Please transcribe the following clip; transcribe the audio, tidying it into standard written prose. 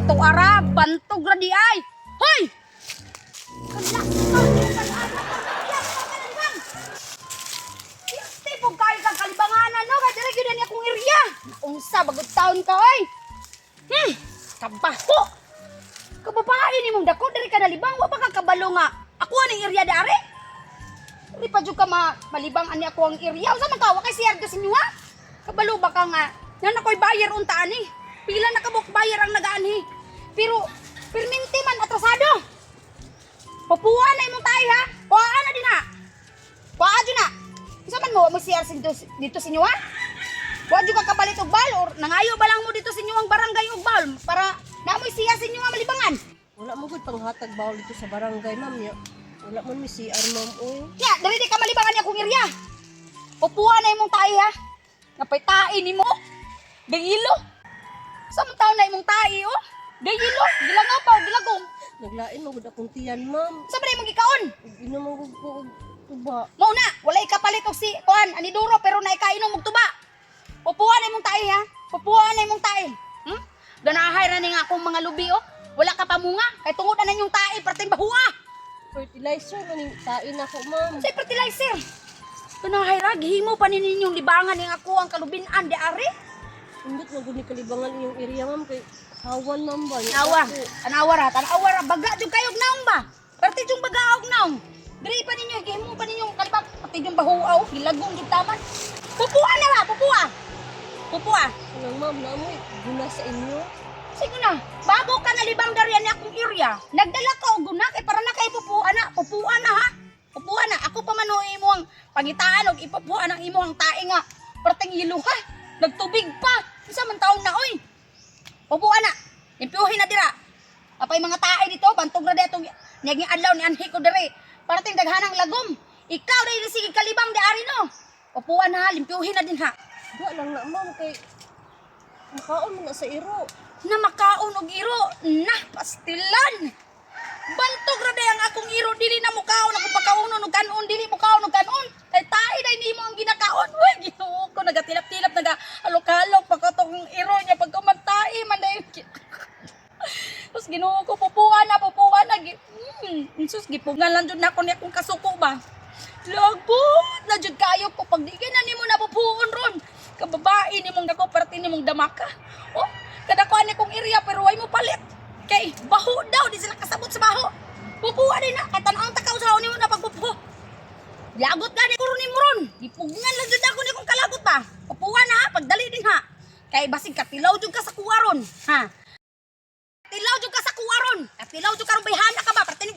to ara, bantog ra di ay. Hoy! Hindi po kayo kang kalibanganan, no? Kaya dala yun akong area. Unsa, bagod taon ka, oy. Kabaho. Kababae ni mong dako, dari ka nalibang. Wa ba ka kabalo nga? Ako ang area dari. Hindi pa dyan ka malibang ani ako ang area. Unsa man ka, wa kay siyardo sa inyo, ha? Kabalo ba ka nga? Yan ako'y bayar untaan, eh. Pila na kabuk bayar ang nagaan, eh. Pero, perminti man, atrasado. Papuan na imong tayo, ha? Puaan na din, ha? Puaan dyan, ha? Isa man mo siyar dito sa inyo, ha? Huwag dyan ka kapalit og bal, or nangayo ba lang mo dito sa inyo ang barangay og bal para namoy siya sa inyo nga malibangan? Wala mo gud panghatag bawal dito sa barangay, ma'am. Wala man mi CR, ma'am. Oy. Ya, dali di ka malibangan niya kung area. Pupuan na imong tayo, ha? Napay tae ni mo. Dayilo. Samtaw na imong tae, oh. Dayilo. Gilangaw pa, gilagong. Naglain mo gud akong tiyan, ma'am. Sa ba imong gikaon? Inom mo gud ko og tuba. Mao na, wala ikapalit og si kuan, ani duro pero naikainom og tuba. Pupuan na imong tae, ha? Pupuan na imong tae. Ganahay ra ni nga akong mga lubi, oh. Wala ka pamunga, kay tungod na yung tae, parteng bahua. Fertilizer man yung tain ako, ma'am. Say fertilizer. Ganahay ra, gihimo pa ni ninyong libangan yung ako ang kalubinan, di ari. Indot na gud ni kalibangan iyong area, ma'am, kay hawan, ma'am ba? Tanawa ra, baga jud kayog naong ba? Parte jung baga og naong. Diri pa ninyo, gihimo pa ninyong kalbak, pati yung bahua, oh, gilagong jud taman. Pupua na ba, pupua. Pupua. Anong, ma'am, namoy guna sa inyo. Sige na, bago ka nalibang darian ni akong area, nagdala ka og guna kay para na kay pupua na ha. Pupua na, ako pa man imo ang pangitaan og ipupua ng imo ang tae nga. Perteng yelo ha. Nagtubig pa. Isa man taon na oy. Pupua na. Impyuhin na dira. Apay mga tae dito, bantog na detong niyaging adlaw ni anhi ko diri. Parating daghanang lagom. Ikaw dai sige kalibang di ari no. Pupua na, limpyuhin na din ha. Wa lang na, ma'am, kay makaon mo na sa iro. Na makaon og iro na pastilan bantog ra day ang akong iro dili na mukaon ako pakaunon og kanon dili mukaon og kanon kay tae day nimo ang ginakaon we Ginoo ko nagatilap-tilap alok-alok pagkatong iro niya pagkamantae man day Sus Ginoo ko pupuan na sus gipungan lang jud nako ni akong kasuko ba lagot na jud kayo ko pag di na nimo napupuon ron kababae nimong dako parte nimong damaka oh kadakuan ni kong area pero way mo palit. Kay baho daw di sila kasabot sa baho. Pupuan din na kay tan-ang takaw sa ni mo na pagpupo. Lagot gani ko ron ron. Gipugngan lang jud ako ni kong kalagot ba. Pupuan na ha pagdali din ha. Kay basig katilaw jud ka sa kuwaron ha. Tilaw jud ka sa kuwaron. Katilaw jud karon bayhana ka ba parte ni